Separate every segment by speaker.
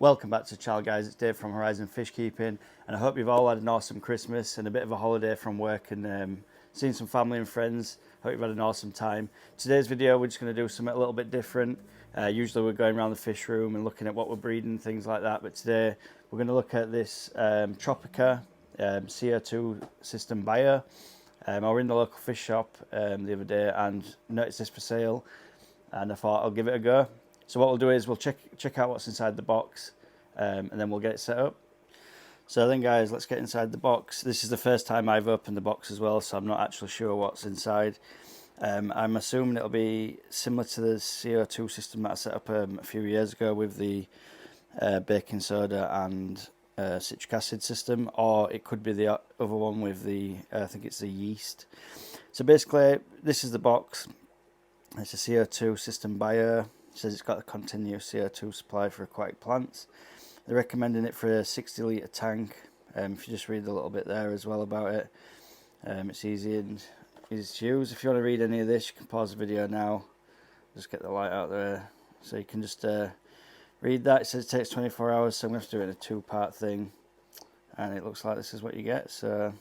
Speaker 1: Welcome back to the channel, guys. It's Dave from Horizon Fish Keeping, and I hope you've all had an awesome Christmas and a bit of a holiday from work and seen some family and friends. Hope you've had an awesome time. Today's video, we're just going to do something a little bit different. Usually we're going around the fish room and looking at what we're breeding, things like that, but today we're going to look at this Tropica CO2 system buyer. I was in the local fish shop the other day and noticed this for sale, and I thought I'll give it a go. So what we'll do is we'll check out what's inside the box, and then we'll get it set up. So then, guys, let's get inside the box. This is the first time I've opened the box as well, so I'm not actually sure what's inside. I'm assuming it'll be similar to the CO2 system that I set up a few years ago with the baking soda and citric acid system, or it could be the other one with the, I think it's the yeast. So basically, this is the box. It's a CO2 system buyer. It says it's got a continuous CO2 supply for aquatic plants. They're recommending it for a 60-litre tank. If you just read a little bit there as well about it, it's easy to use. If you want to read any of this, you can pause the video now. Just get the light out there so you can just read that. It says it takes 24 hours, so I'm going to have to do it in a two-part thing. And it looks like this is what you get. So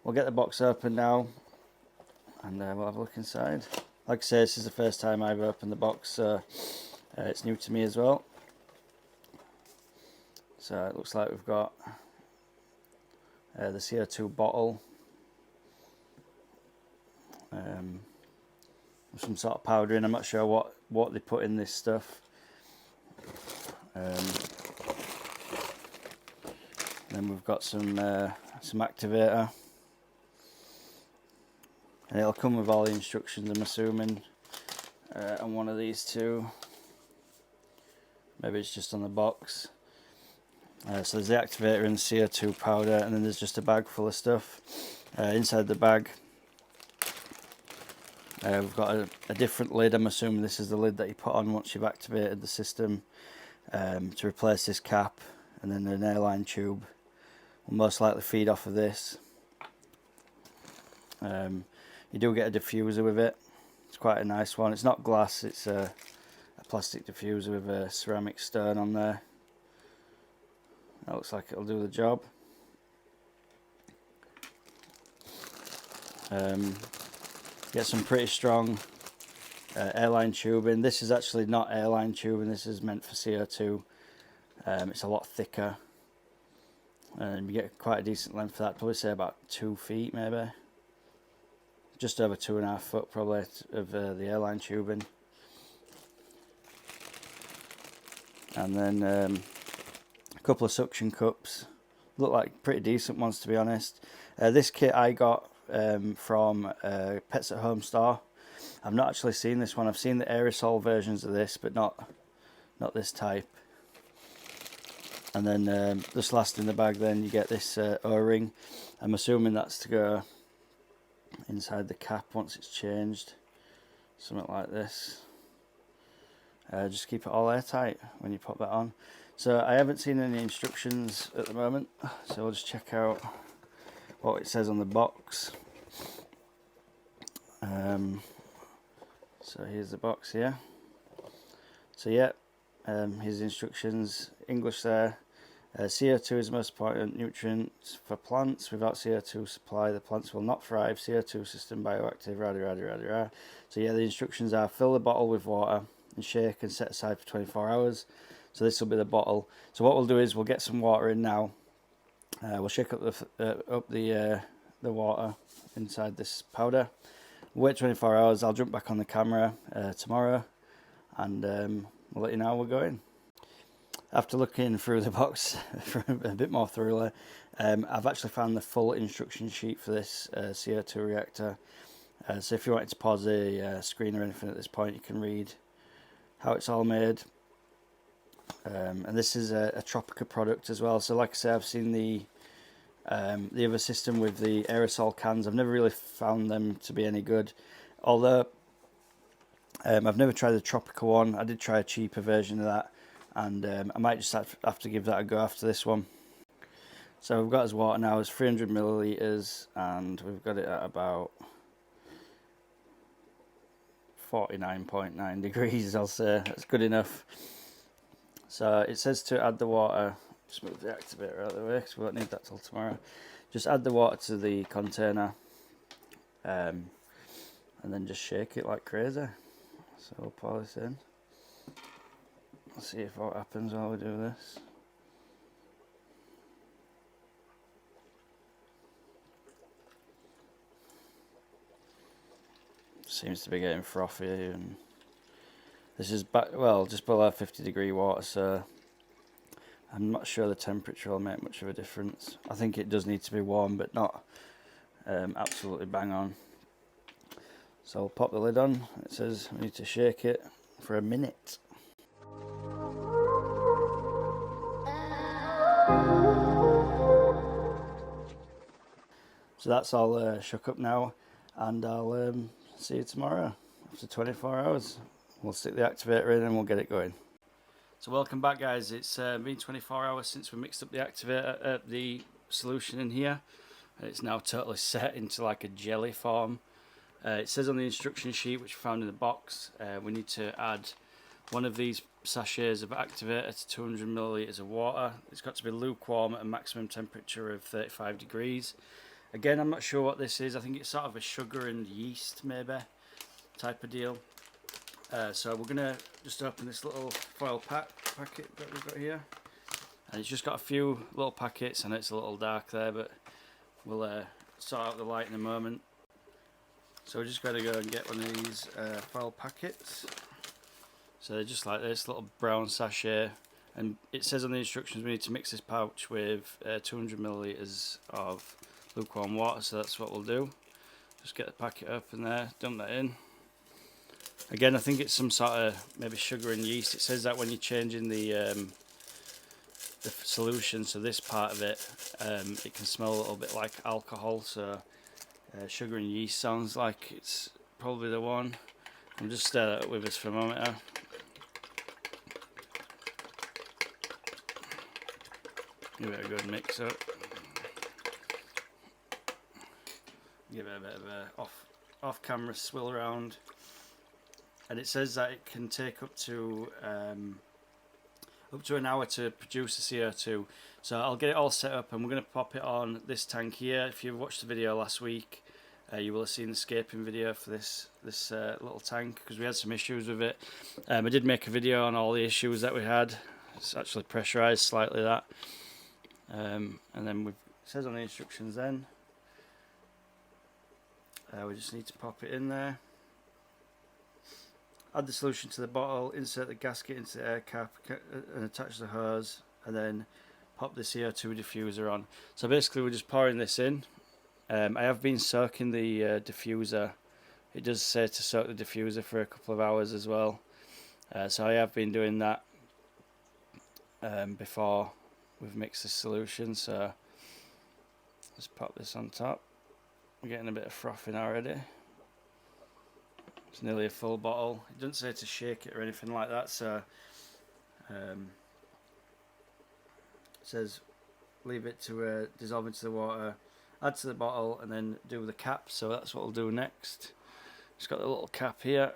Speaker 1: we'll get the box open now, and we'll have a look inside. Like I say, this is the first time I've opened the box, so it's new to me as well. So it looks like we've got the CO2 bottle, some sort of powder in. I'm not sure what they put in this stuff. Then we've got some activator. And it'll come with all the instructions, I'm assuming, on one of these two. Maybe it's just on the box. So there's the activator and the CO2 powder, and then there's just a bag full of stuff. Inside the bag, we've got a different lid. I'm assuming this is the lid that you put on once you've activated the system to replace this cap, and then an airline tube will most likely feed off of this. You do get a diffuser with it. It's quite a nice one. It's not glass, it's a plastic diffuser with a ceramic stone on there. That looks like it'll do the job. Get some pretty strong airline tubing. This is actually not airline tubing, this is meant for CO2. It's a lot thicker, and you get quite a decent length for that. Probably say about 2 feet, maybe. Just over 2.5 foot probably of the airline tubing. And then a couple of suction cups. Look like pretty decent ones, to be honest. This kit I got from Pets at Home store. I've not actually seen this one. I've seen the aerosol versions of this, but not this type. And then just last in the bag, then you get this O-ring. I'm assuming that's to go inside the cap once it's changed, something like this. Just keep it all airtight when you pop that on. So I haven't seen any instructions at the moment, so we'll just check out what it says on the box. So here's the box here. So yeah, here's the instructions, English there. CO2 is the most important nutrient for plants. Without CO2 supply, the plants will not thrive. CO2 system bioactive, rah. So yeah, the instructions are fill the bottle with water and shake and set aside for 24 hours. So this will be the bottle. So what we'll do is we'll get some water in now. We'll shake up the water inside this powder. Wait 24 hours. I'll jump back on the camera tomorrow, and we'll let you know how we're going. After looking through the box for a bit more thoroughly, I've actually found the full instruction sheet for this CO2 reactor. So if you wanted to pause the screen or anything at this point, you can read how it's all made. And this is a Tropica product as well. So like I say, I've seen the other system with the aerosol cans. I've never really found them to be any good. Although I've never tried the Tropica one. I did try a cheaper version of that. And I might just have to give that a go after this one. So we've got his water now, it's 300 millilitres, and we've got it at about 49.9 degrees, I'll say. That's good enough. So it says to add the water, just move the activator out of the way because we won't need that till tomorrow. Just add the water to the container and then just shake it like crazy. So we'll pour this in. Let's see if what happens while we do this. Seems to be getting frothy, and this is just below 50-degree water, so I'm not sure the temperature will make much of a difference. I think it does need to be warm, but not absolutely bang on. So I'll pop the lid on. It says we need to shake it for a minute. So that's all shook up now, and I'll see you tomorrow after 24 hours. We'll stick the activator in and we'll get it going. So welcome back, guys. It's been 24 hours since we mixed up the activator, the solution in here, and it's now totally set into like a jelly form. It says on the instruction sheet, which we found in the box, we need to add one of these sachets of activator to 200 milliliters of water. It's got to be lukewarm at a maximum temperature of 35 degrees. Again, I'm not sure what this is. I think it's sort of a sugar and yeast maybe type of deal. So we're gonna just open this little foil packet that we've got here, and it's just got a few little packets, and it's a little dark there, but we'll sort out the light in a moment. So we're just going to go and get one of these foil packets. So they're just like this little brown sachet, and it says on the instructions we need to mix this pouch with 200 milliliters of lukewarm water, so that's what we'll do. Just get the packet open there, dump that in. Again, I think it's some sort of maybe sugar and yeast. It says that when you're changing the solution, so this part of it, it can smell a little bit like alcohol, so sugar and yeast sounds like it's probably the one. I'll just stir that up with this thermometer. Give it a good mix up. Give it a bit of a off-camera swill around. And it says that it can take up to an hour to produce the CO2. So I'll get it all set up, and we're going to pop it on this tank here. If you watched the video last week, you will have seen the scaping video for this little tank, because we had some issues with it. I did make a video on all the issues that we had. It's actually pressurized slightly, that. And then it says on the instructions then, we just need to pop it in there. Add the solution to the bottle, insert the gasket into the air cap and attach the hose, and then pop the CO2 diffuser on. So basically we're just pouring this in. I have been soaking the diffuser. It does say to soak the diffuser for a couple of hours as well. So I have been doing that before we've mixed the solution. So let's pop this on top. We're getting a bit of frothing already. It's nearly a full bottle. It doesn't say to shake it or anything like that, so it says leave it to dissolve into the water, add to the bottle, and then do the cap. So that's what we'll do next. It's got the little cap here,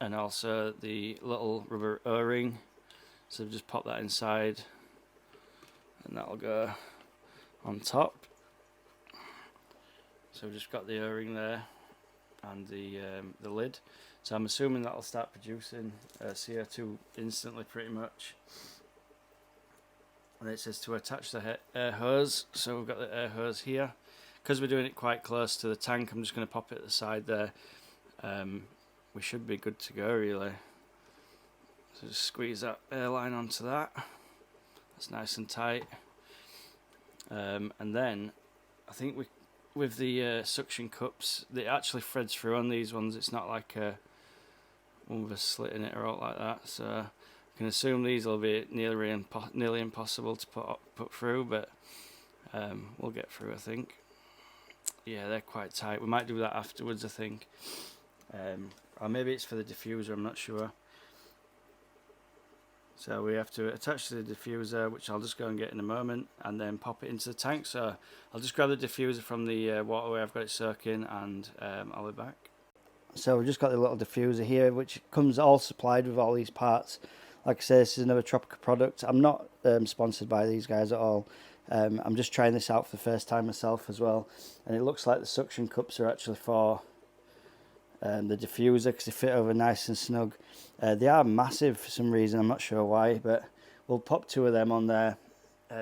Speaker 1: and also the little rubber O-ring. So just pop that inside, and that'll go on top. So we've just got the O-ring there, and the lid. So I'm assuming that'll start producing CO2 instantly, pretty much. And it says to attach the air hose. So we've got the air hose here. Because we're doing it quite close to the tank, I'm just going to pop it at the side there. We should be good to go, really. So just squeeze that airline onto that. That's nice and tight. And then I think with the suction cups, it actually threads through on these ones. It's not like one with a slit in it or out like that. So I can assume these will be nearly impossible to put through, but we'll get through, I think. Yeah, they're quite tight. We might do that afterwards, I think. Or maybe it's for the diffuser, I'm not sure. So we have to attach to the diffuser, which I'll just go and get in a moment, and then pop it into the tank. So I'll just grab the diffuser from the waterway I've got it soaking, and I'll be back. So we've just got the little diffuser here, which comes all supplied with all these parts, Like I say, this is another Tropica product. I'm not sponsored by these guys at all. I'm just trying this out for the first time myself as well, and it looks like the suction cups are actually for the diffuser, because they fit over nice and snug. They are massive for some reason, I'm not sure why, but we'll pop 2 of them on there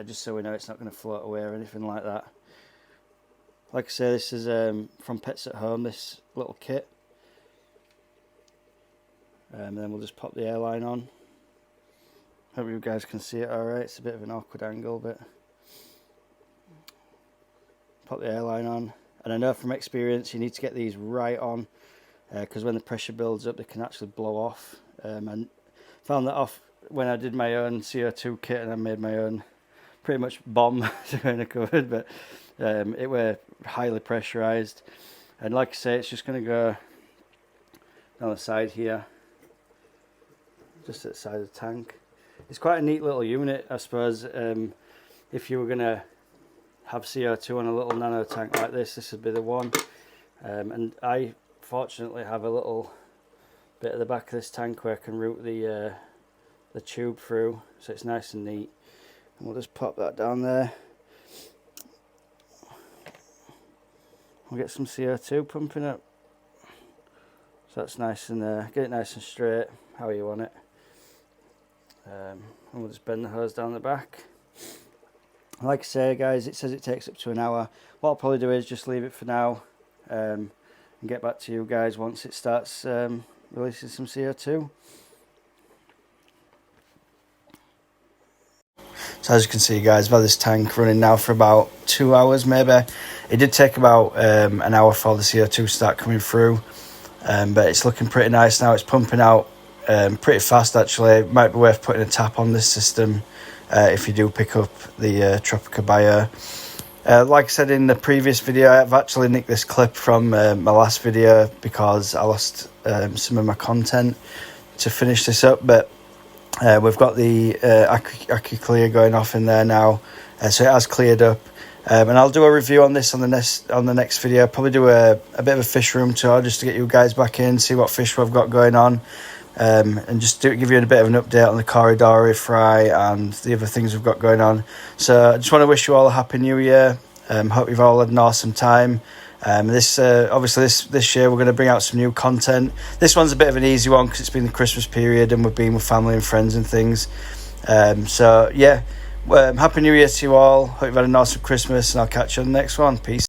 Speaker 1: just so we know it's not going to float away or anything like that. Like I say, this is from Pets at Home, this little kit. And then we'll just pop the airline on. Hope you guys can see it alright. It's a bit of an awkward angle, but pop the airline on. And I know from experience you need to get these right on, because when the pressure builds up they can actually blow off. I found that off when I did my own CO2 kit, and I made my own pretty much bomb to go in a cupboard, but it were highly pressurized. And like I say, it's just going to go down the side here, just at the side of the tank. It's quite a neat little unit, I suppose. If you were going to have CO2 on a little nano tank like this would be the one. And I fortunately have a little bit at the back of this tank where I can route the tube through, so it's nice and neat. And we'll just pop that down there. We'll get some CO2 pumping up, so that's nice and get it nice and straight how you want it. And we'll just bend the hose down the back. Like I say, guys, it says it takes up to an hour. What I'll probably do is just leave it for now, and get back to you guys once it starts releasing some CO2. So as you can see, guys, I've had this tank running now for about 2 hours maybe. It did take about an hour for the CO2 to start coming through, but it's looking pretty nice now. It's pumping out pretty fast actually. It might be worth putting a tap on this system if you do pick up the Tropica Bio. Like I said in the previous video, I've actually nicked this clip from my last video because I lost some of my content to finish this up, but we've got the AccuClear going off in there now, so it has cleared up. And I'll do a review on this on the next video. I'll probably do a bit of a fish room tour just to get you guys back in, see what fish we've got going on, and just give you a bit of an update on the corridor fry and the other things we've got going on. So I just want to wish you all a happy new year. Hope you've all had an awesome time. Obviously this year we're going to bring out some new content. This one's a bit of an easy one because it's been the Christmas period and we've been with family and friends and things. So yeah, happy new year to you all. Hope you've had an awesome Christmas, and I'll catch you on the next one. Peace.